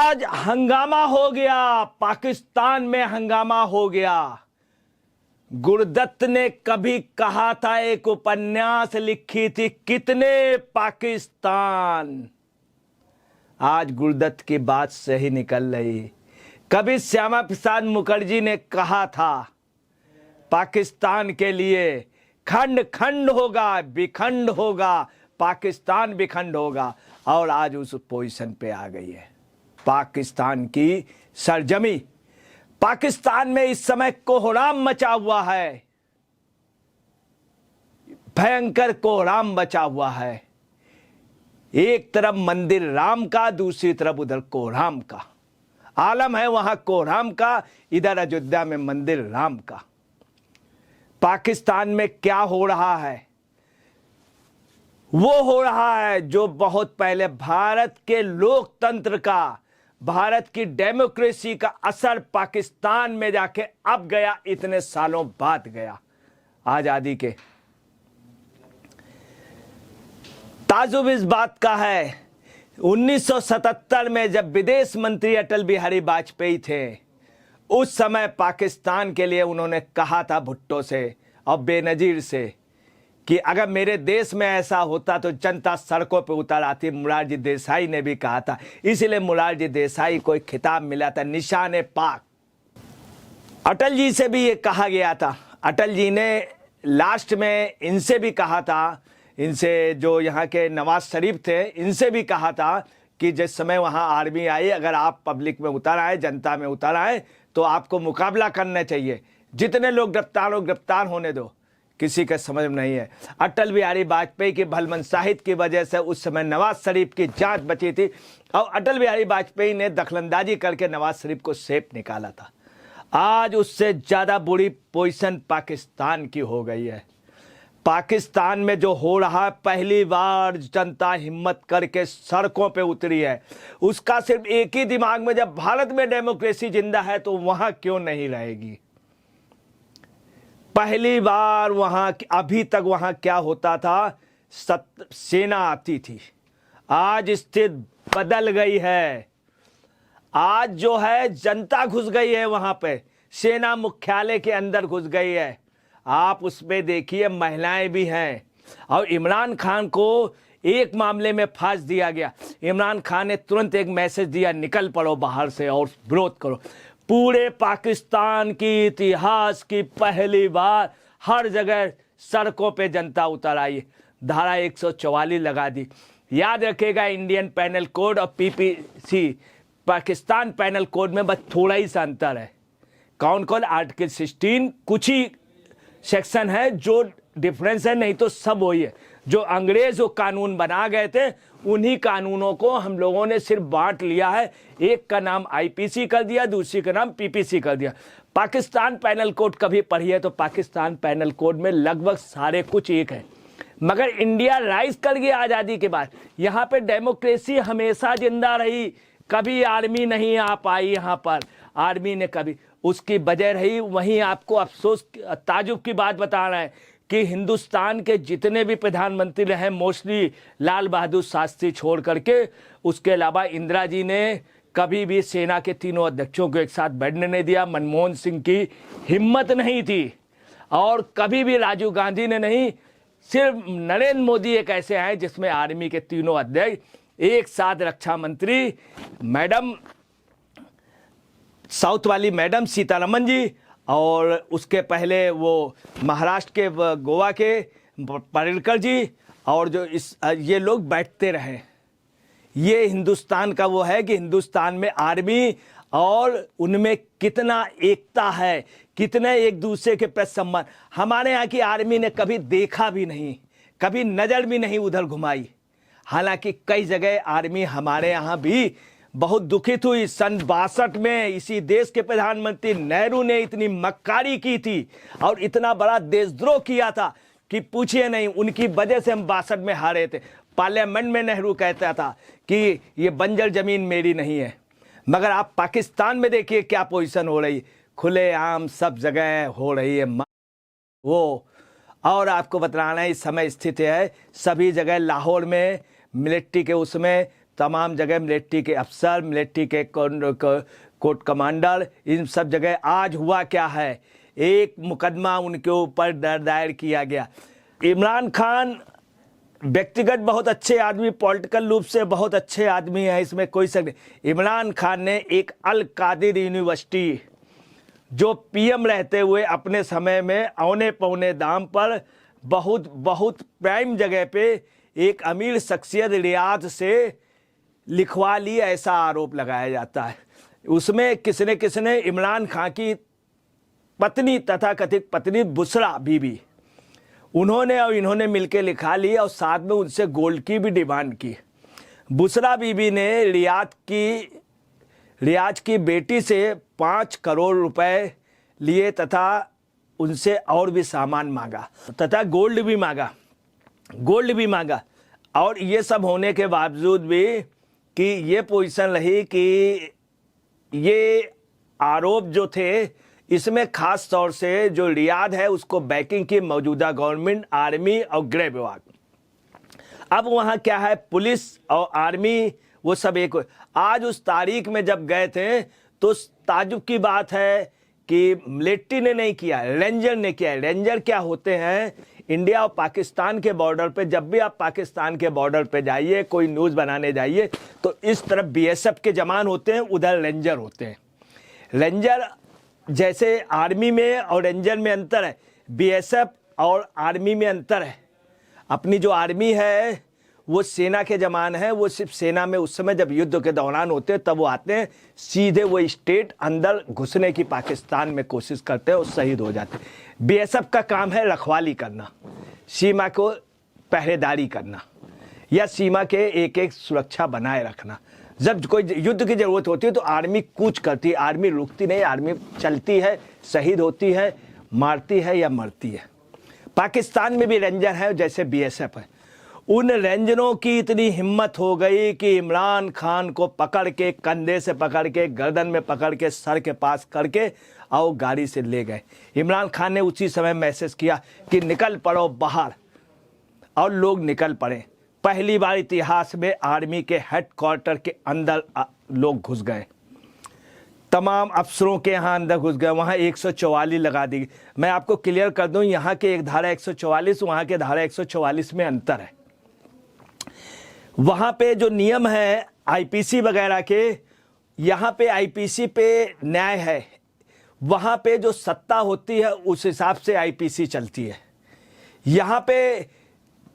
आज हंगामा हो गया, पाकिस्तान में हंगामा हो गया। गुरुदत्त ने कभी कहा था, एक उपन्यास लिखी थी, कितने पाकिस्तान। आज गुरुदत्त की बात सही निकल रही। कभी श्यामा प्रसाद मुखर्जी ने कहा था, पाकिस्तान के लिए खंड खंड होगा, विखंड होगा, पाकिस्तान विखंड होगा। और आज उस पोजीशन पे आ गई है पाकिस्तान की सरजमी। पाकिस्तान में इस समय कोहराम मचा हुआ है, भयंकर कोहराम मचा हुआ है। एक तरफ मंदिर राम का, दूसरी तरफ उधर कोहराम का आलम है। वहां कोहराम का, इधर अयोध्या में मंदिर राम का। पाकिस्तान में क्या हो रहा है? वो हो रहा है जो बहुत पहले भारत के लोकतंत्र का, भारत की डेमोक्रेसी का असर पाकिस्तान में जाके अब गया, इतने सालों बाद गया। आजादी के ताजुब इस बात का है, 1977 में जब विदेश मंत्री अटल बिहारी वाजपेयी थे, उस समय पाकिस्तान के लिए उन्होंने कहा था भुट्टो से और बेनजीर से कि अगर मेरे देश में ऐसा होता तो जनता सड़कों पर उतर आती। मोरारजी देसाई ने भी कहा था, इसलिए मोरारजी देसाई को एक खिताब मिला था, निशाने पाक। अटल जी से भी ये कहा गया था। अटल जी ने लास्ट में इनसे भी कहा था, इनसे जो यहाँ के नवाज शरीफ थे, इनसे भी कहा था कि जिस समय वहाँ आर्मी आई, अगर आप पब्लिक में उतर आए, जनता में उतर आए, तो आपको मुकाबला करना चाहिए। जितने लोग गिरफ्तार हो, गिरफ्तार होने दो, किसी का समझ में नहीं है। अटल बिहारी वाजपेयी की भलमनसाहित की वजह से उस समय नवाज शरीफ की जांच बची थी और अटल बिहारी वाजपेयी ने दखलंदाजी करके नवाज शरीफ को सेफ निकाला था। आज उससे ज्यादा बुरी पोजीशन पाकिस्तान की हो गई है। पाकिस्तान में जो हो रहा है, पहली बार जनता हिम्मत करके सड़कों पे उतरी है। उसका सिर्फ एक ही दिमाग में, जब भारत में डेमोक्रेसी जिंदा है तो वहां क्यों नहीं रहेगी। पहली बार वहां, अभी तक वहां क्या होता था, सेना आती थी। आज स्थिति बदल गई है। आज जो है जनता घुस गई है वहां पे, सेना मुख्यालय के अंदर घुस गई है। आप उसमें देखिए, महिलाएं भी हैं। और इमरान खान को एक मामले में फांस दिया गया। इमरान खान ने तुरंत एक मैसेज दिया, निकल पड़ो बाहर से और विरोध करो। पूरे पाकिस्तान की इतिहास की पहली बार हर जगह सड़कों पे जनता उतर आई। धारा 144 लगा दी। याद रखेगा, इंडियन पैनल कोड और पीपीसी पाकिस्तान पैनल कोड में बस थोड़ा ही सा अंतर है। कौन कौन? आर्टिकल 16 कुछ ही सेक्शन है जो डिफरेंस है, नहीं तो सब वही है। जो अंग्रेज जो कानून बना गए थे, उन्हीं कानूनों को हम लोगों ने सिर्फ बांट लिया है। एक का नाम आईपीसी कर दिया, दूसरी का नाम पीपीसी कर दिया। पाकिस्तान पैनल कोड कभी पढ़िए तो पाकिस्तान पैनल कोड में लगभग सारे कुछ एक है। मगर इंडिया राइज कर गया आज़ादी के बाद। यहाँ पे डेमोक्रेसी हमेशा जिंदा रही, कभी आर्मी नहीं आ पाई यहाँ पर, आर्मी ने कभी, उसकी वजह रही। वहीं आपको अफसोस, ताजुब की बात बता रहे हैं कि हिंदुस्तान के जितने भी प्रधानमंत्री रहे, मोस्टली लाल बहादुर शास्त्री छोड़ करके, उसके अलावा इंदिरा जी ने कभी भी सेना के तीनों अध्यक्षों को एक साथ बैठने नहीं दिया। मनमोहन सिंह की हिम्मत नहीं थी, और कभी भी राजीव गांधी ने नहीं। सिर्फ नरेंद्र मोदी एक ऐसे हैं जिसमें आर्मी के तीनों अध्यक्ष एक साथ, रक्षा मंत्री मैडम साउथ वाली मैडम सीतारमन जी, और उसके पहले वो महाराष्ट्र के, गोवा के पर्रिकर जी, और जो ये लोग बैठते रहे। ये हिंदुस्तान का वो है कि हिंदुस्तान में आर्मी और उनमें कितना एकता है, कितने एक दूसरे के प्रति सम्मान। हमारे यहाँ की आर्मी ने कभी देखा भी नहीं, कभी नज़र भी नहीं उधर घुमाई। हालांकि कई जगह आर्मी हमारे यहाँ भी बहुत दुखित हुई। सन 62 में इसी देश के प्रधानमंत्री नेहरू ने इतनी मक्कारी की थी और इतना बड़ा देशद्रोह किया था कि पूछिए नहीं। उनकी वजह से हम 62 में हारे थे। पार्लियामेंट में नेहरू कहता था कि ये बंजर जमीन मेरी नहीं है। मगर आप पाकिस्तान में देखिए क्या पोजीशन हो रही, खुलेआम सब जगह हो रही है वो। और आपको बताना है, इस समय स्थिति है सभी जगह। लाहौर में मिलिट्री के उसमें तमाम जगह मिलिट्री के अफसर, मिलिट्री के कोर्ट कमांडर, इन सब जगह आज हुआ क्या है, एक मुकदमा उनके ऊपर दायर किया गया। इमरान खान व्यक्तिगत बहुत अच्छे आदमी, पॉलिटिकल रूप से बहुत अच्छे आदमी हैं, इसमें कोई शक नहीं। इमरान खान ने एक अल कादिर यूनिवर्सिटी जो पीएम रहते हुए अपने समय में औने पौने दाम पर बहुत प्राइम जगह पे एक अमीर शख्सियत रियाद से लिखवा ली, ऐसा आरोप लगाया जाता है। उसमें किसने इमरान खान की पत्नी, तथाकथित पत्नी बुशरा बीबी, उन्होंने और इन्होंने मिलकर लिखा ली और साथ में उनसे गोल्ड की भी डिमांड की। बुशरा बीबी ने रियाज की बेटी से 5 करोड़ रुपए लिए तथा उनसे और भी सामान मांगा तथा गोल्ड भी मांगा। और ये सब होने के बावजूद भी कि ये पोजीशन रही कि ये आरोप जो थे, इसमें खास तौर से जो रियाद है उसको बैकिंग की मौजूदा गवर्नमेंट, आर्मी और गृह विभाग। अब वहाँ क्या है, पुलिस और आर्मी वो सब एक। आज उस तारीख में जब गए थे तो ताजुब की बात है कि मिलिट्री ने नहीं किया, रेंजर ने किया। रेंजर क्या होते हैं, इंडिया और पाकिस्तान के बॉर्डर पे, जब भी आप पाकिस्तान के बॉर्डर पे जाइए, कोई न्यूज़ बनाने जाइए, तो इस तरफ बीएसएफ के जवान होते हैं, उधर रेंजर होते हैं। रेंजर जैसे आर्मी में और रेंजर में अंतर है, बीएसएफ और आर्मी में अंतर है। अपनी जो आर्मी है वो सेना के जवान हैं, वो सिर्फ सेना में उस समय जब युद्ध के दौरान होते हैं तब वो आते हैं, सीधे वो स्टेट अंदर घुसने की पाकिस्तान में कोशिश करते हैं और शहीद हो जाते हैं। बीएसएफ का काम है रखवाली करना, सीमा को पहरेदारी करना या सीमा के एक सुरक्षा बनाए रखना। जब कोई युद्ध की जरूरत होती है तो आर्मी कूच करती है, आर्मी रुकती नहीं, आर्मी चलती है, शहीद होती है, मारती है या मरती है। पाकिस्तान में भी रेंजर है जैसे बीएसएफ है। उन रेंजरों की इतनी हिम्मत हो गई कि इमरान खान को पकड़ के, कंधे से पकड़ के, गर्दन में पकड़ के, सर के पास करके और गाड़ी से ले गए। इमरान खान ने उसी समय मैसेज किया कि निकल पड़ो बाहर, और लोग निकल पड़े। पहली बार इतिहास में आर्मी के हेडक्वार्टर के अंदर लोग घुस गए, तमाम अफसरों के यहाँ अंदर घुस गए। वहाँ 144 लगा दी। मैं आपको क्लियर कर दूं, यहाँ के एक धारा 144, वहाँ के धारा 144 में अंतर है। वहाँ पे जो नियम है आईपीसी वगैरह के, यहाँ पे आईपीसी पे न्याय है, वहाँ पे जो सत्ता होती है उस हिसाब से आईपीसी चलती है। यहाँ पे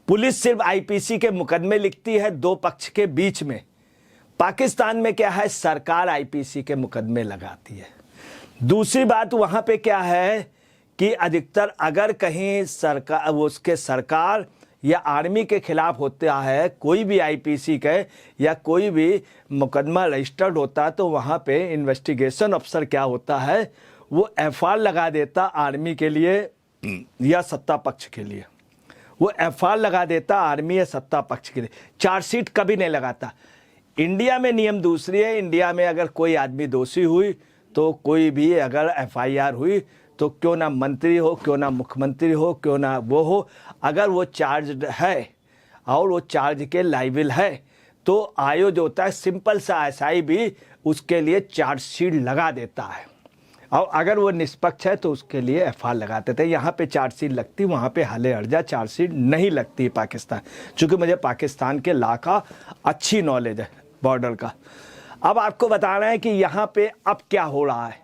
पुलिस सिर्फ आईपीसी के मुकदमे लिखती है दो पक्ष के बीच में। पाकिस्तान में क्या है, सरकार आईपीसी के मुकदमे लगाती है। दूसरी बात वहाँ पे क्या है कि अधिकतर अगर कहीं सरकार या आर्मी के खिलाफ होता है, कोई भी आईपीसी के या कोई भी मुकदमा रजिस्टर्ड होता है, तो वहाँ पे इन्वेस्टिगेशन अफसर क्या होता है, वो एफआईआर लगा देता आर्मी के लिए या सत्ता पक्ष के लिए। वो एफआईआर लगा देता आर्मी या सत्ता पक्ष के लिए, चार्जशीट कभी नहीं लगाता। इंडिया में नियम दूसरी है। इंडिया में अगर कोई आदमी दोषी हुई तो कोई भी अगर एफआईआर हुई तो क्यों ना मंत्री हो, क्यों ना मुख्यमंत्री हो, क्यों ना वो हो, अगर वो चार्ज है और वो चार्ज के लायबिल है तो आयोग जो होता है, सिंपल सा एसआई भी उसके लिए चार्जशीट लगा देता है। और अगर वो निष्पक्ष है तो उसके लिए एफआईआर लगाते थे। यहाँ पे चार्जशीट लगती, वहाँ पे हाले अर्जा चार्जशीट नहीं लगती पाकिस्तान। चूँकि मुझे पाकिस्तान के लॉ का अच्छी नॉलेज है, बॉर्डर का। अब आपको बता रहे हैं कि यहाँ पे अब क्या हो रहा है,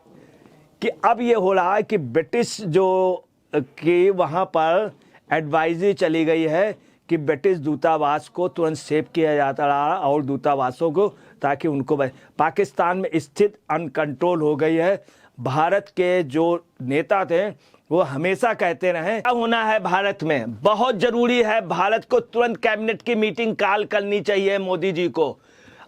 कि अब ये हो रहा है कि ब्रिटिश जो कि वहाँ पर एडवाइजरी चली गई है कि ब्रिटिश दूतावास को तुरंत सेव किया जाता रहा और दूतावासों को, ताकि उनको पाकिस्तान में स्थित अनकंट्रोल हो गई है। भारत के जो नेता थे वो हमेशा कहते रहे क्या होना है भारत में, बहुत जरूरी है, भारत को तुरंत कैबिनेट की मीटिंग कॉल करनी चाहिए मोदी जी को।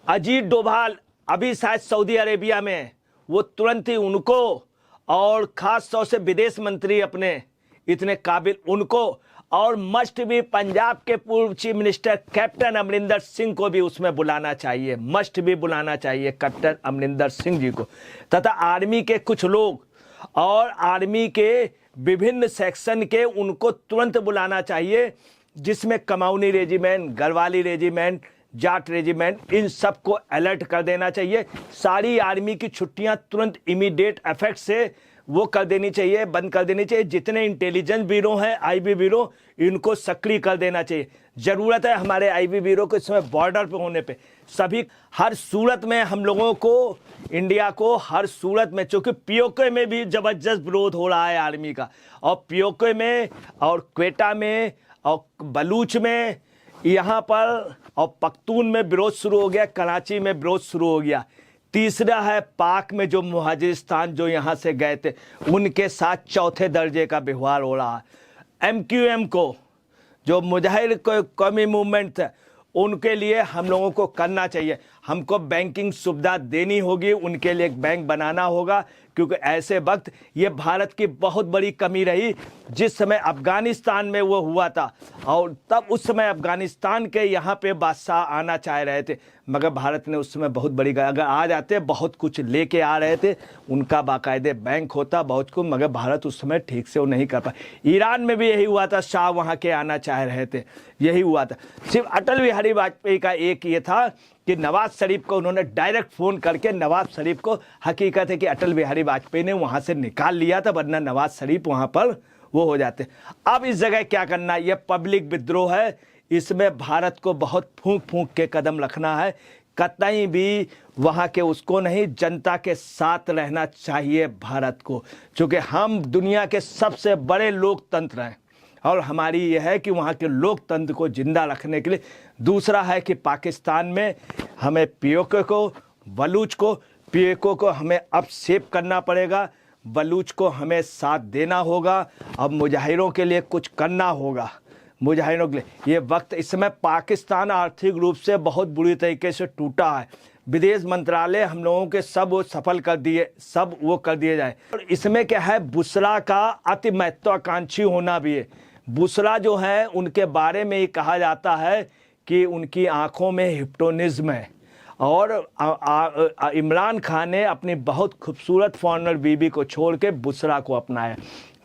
अजीत डोभाल अभी शायद सऊदी अरेबिया में, वो तुरंत ही उनको और ख़ास तौर से विदेश मंत्री अपने इतने काबिल उनको, और मस्ट भी पंजाब के पूर्व chief minister captain Amarinder Singh को भी उसमें बुलाना चाहिए, मस्ट भी बुलाना चाहिए कैप्टन अमरिंदर सिंह जी को, तथा आर्मी के कुछ लोग और आर्मी के विभिन्न सेक्शन के उनको तुरंत बुलाना चाहिए, जिसमें Kumaoni regiment, Garhwali regiment, Jat regiment, इन सबको अलर्ट कर देना चाहिए। सारी आर्मी की छुट्टियां तुरंत इमीडिएट इफेक्ट से वो कर देनी चाहिए, बंद कर देनी चाहिए। जितने इंटेलिजेंस ब्यूरो हैं, आईबी ब्यूरो, इनको सक्रिय कर देना चाहिए। जरूरत है हमारे आईबी ब्यूरो को इस समय बॉर्डर पे होने पे। सभी हर सूरत में हम लोगों को, इंडिया को हर सूरत में, चूंकि पीओके में भी जबरदस्त विरोध हो रहा है आर्मी का, और पीओके में और क्वेटा में और बलूच में यहाँ पर और पख्तून में विरोध शुरू हो गया, कराची में विरोध शुरू हो गया। तीसरा है पाक में, जो मुहाजिरिस्तान जो यहाँ से गए थे उनके साथ चौथे दर्जे का व्यवहार हो रहा है। एमक्यूएम को, जो मुजाहिर कौमी मूवमेंट है, उनके लिए हम लोगों को करना चाहिए। हमको बैंकिंग सुविधा देनी होगी, उनके लिए एक बैंक बनाना होगा, क्योंकि ऐसे वक्त ये भारत की बहुत बड़ी कमी रही। जिस समय अफगानिस्तान में वो हुआ था, और तब उस समय अफगानिस्तान के यहाँ पे बादशाह आना चाह रहे थे, मगर भारत ने उस समय बहुत बड़ी, अगर आ जाते बहुत कुछ लेके आ रहे थे, उनका बाकायदे बैंक होता बहुत कुछ, मगर भारत उस समय ठीक से वो नहीं कर पाए। ईरान में भी यही हुआ था, शाह वहाँ के आना चाह रहे थे, यही हुआ था। सिर्फ अटल बिहारी वाजपेयी का एक ये था कि नवाज शरीफ को उन्होंने डायरेक्ट फ़ोन करके, नवाज शरीफ को, हकीकत है कि अटल बिहारी वाजपेयी ने वहाँ से निकाल लिया था, वरना नवाज शरीफ वहाँ पर वो हो जाते। अब इस जगह क्या करना है, ये पब्लिक विद्रोह है, इसमें भारत को बहुत फूंक फूंक के कदम रखना है। कतई भी वहाँ के उसको नहीं, जनता के साथ रहना चाहिए भारत को, क्योंकि हम दुनिया के सबसे बड़े लोकतंत्र हैं, और हमारी यह है कि वहाँ के लोकतंत्र को जिंदा रखने के लिए। दूसरा है कि पाकिस्तान में हमें पीओके को, बलूच को, पीओके को हमें अब सेव करना पड़ेगा, बलूच को हमें साथ देना होगा, अब मुजाहिरों के लिए कुछ करना होगा। मुजाहिरों के लिए ये वक्त, इस समय पाकिस्तान आर्थिक रूप से बहुत बुरी तरीके से टूटा है। विदेश मंत्रालय हम लोगों के सब वो सफल कर दिए, सब वो कर दिए जाए। और इसमें क्या है, बुशरा का अति महत्वाकांक्षी होना भी है। बुशरा जो है, उनके बारे में ये कहा जाता है कि उनकी आंखों में हिप्नोटिज्म है, और इमरान खान ने अपनी बहुत खूबसूरत फॉरेनर बीबी को छोड़ के बुशरा को अपनाया।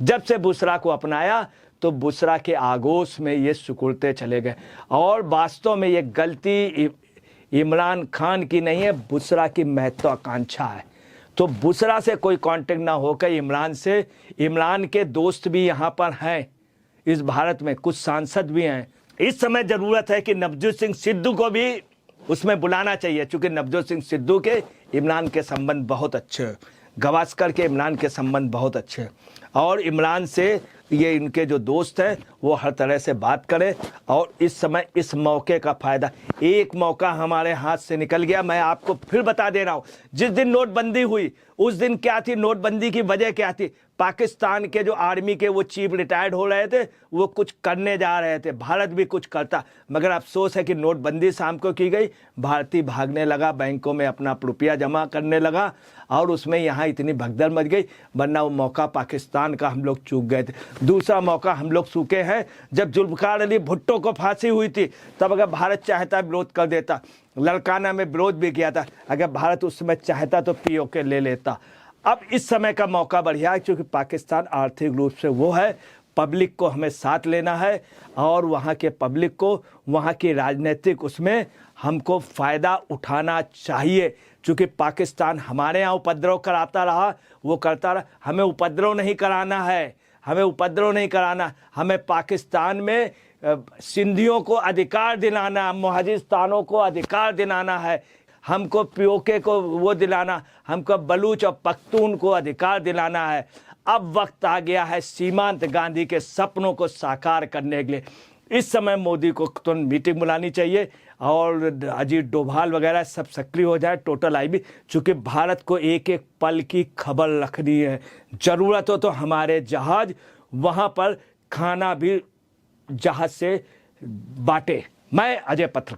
जब से बुशरा को अपनाया तो बुशरा के आगोश में ये सिकुड़ते चले गए, और वास्तव में ये गलती इमरान खान की नहीं है, बुशरा की महत्वाकांक्षा है। तो बुशरा से कोई कांटेक्ट ना होकर इमरान से, इमरान के दोस्त भी यहाँ पर हैं, इस भारत में कुछ सांसद भी हैं। इस समय ज़रूरत है कि नवजोत सिंह सिद्धू को भी उसमें बुलाना चाहिए, क्योंकि नवजोत सिंह सिद्धू के इमरान के संबंध बहुत अच्छे हैं, गावस्कर के इमरान के संबंध बहुत अच्छे हैं, और इमरान से ये इनके जो दोस्त हैं वो हर तरह से बात करें। और इस समय इस मौके का फ़ायदा, एक मौका हमारे हाथ से निकल गया। मैं आपको फिर बता दे रहा हूँ, जिस दिन नोटबंदी हुई उस दिन क्या थी, नोटबंदी की वजह क्या थी, पाकिस्तान के जो आर्मी के वो चीफ रिटायर्ड हो रहे थे, वो कुछ करने जा रहे थे, भारत भी कुछ करता, मगर अफसोस है कि नोटबंदी शाम को की गई, भारतीय भागने लगा, बैंकों में अपना रुपया जमा करने लगा, और उसमें यहाँ इतनी भगदड़ मच गई, वरना वो मौका पाकिस्तान का हम लोग चूक गए थे। दूसरा मौका हम लोग चूके हैं, जब जुल्फ़िकार अली भुट्टो को फांसी हुई थी, तब अगर भारत चाहता विरोध कर देता, लड़काना में विरोध भी किया था, अगर भारत उस समय चाहता तो पीओके ले लेता। अब इस समय का मौका बढ़िया है, क्योंकि पाकिस्तान आर्थिक रूप से वो है, पब्लिक को हमें साथ लेना है, और वहाँ के पब्लिक को, वहाँ की राजनीतिक उसमें हमको फ़ायदा उठाना चाहिए, क्योंकि पाकिस्तान हमारे यहाँ उपद्रव कराता रहा, वो करता रहा, हमें उपद्रव नहीं कराना है, हमें उपद्रव नहीं कराना, हमें पाकिस्तान में सिंधियों को अधिकार दिलाना, मुहाजिरिस्तानों को अधिकार दिलाना है, हमको पीओके को वो दिलाना, हमको बलूच और पख्तून को अधिकार दिलाना है। अब वक्त आ गया है सीमांत गांधी के सपनों को साकार करने के लिए। इस समय मोदी को तुरंत मीटिंग बुलानी चाहिए, और अजीत डोभाल वगैरह सब सक्रिय हो जाए, टोटल आईबी, चूँकि भारत को एक एक पल की खबर रखनी है। ज़रूरत हो तो हमारे जहाज़ वहाँ पर खाना भी जहाज़ से बांटे। मैं अजय पत्रकार।